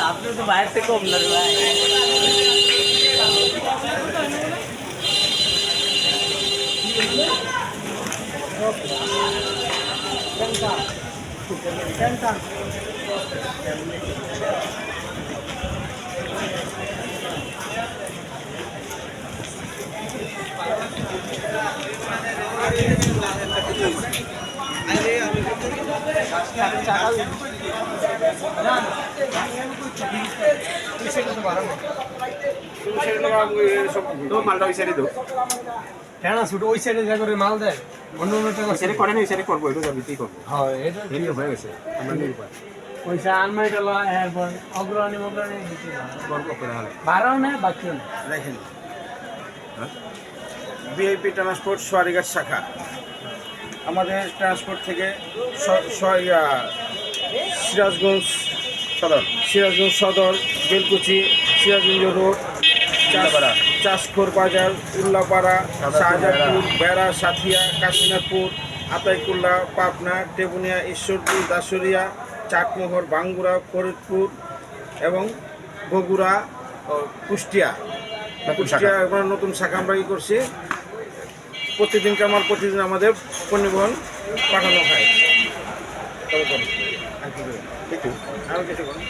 আপনি তো বাইরে থেকে কম না ভাই। মালটা ওই সাইডে দাও কেন শুধু ওই সাইডে যা করে মাল দেয় অন্য অন্য টাকা সেটা করে না ওই সাইডে করবো এটা যাবিতেই করবো হয় এটা এই তো হয়ে গেছে আমরা নিয়ে পাই পয়সা আনমাইটা লো এরপর অগ্রণী মগ্রণী দিতে গল্প করে হলে বাড়াও না বাকিও না দেখেন ভিআইপি ট্রান্সপোর্ট সোয়ারিঘাট শাখা আমাদের ট্রান্সপোর্ট থেকে সিরাজগঞ্জ সদর বেলকুচি সিরাজগঞ্জ রোড চাষখোর বাজার উল্লাপাড়া শাহজাহানপুর বেড়া সাথিয়া কাশিনাথপুর আতাইকুল্লা পাবনা টেবুনিয়া ঈশ্বরপুর দাসুরিয়া চাটমোহর বাঙ্গুরা ফরিদপুর এবং বগুড়া কুষ্টিয়া আমরা নতুন শাখা আমরা ই করছি প্রতিদিন আমাদের পরিবহন পাঠানো হয় আরও কিছু করুন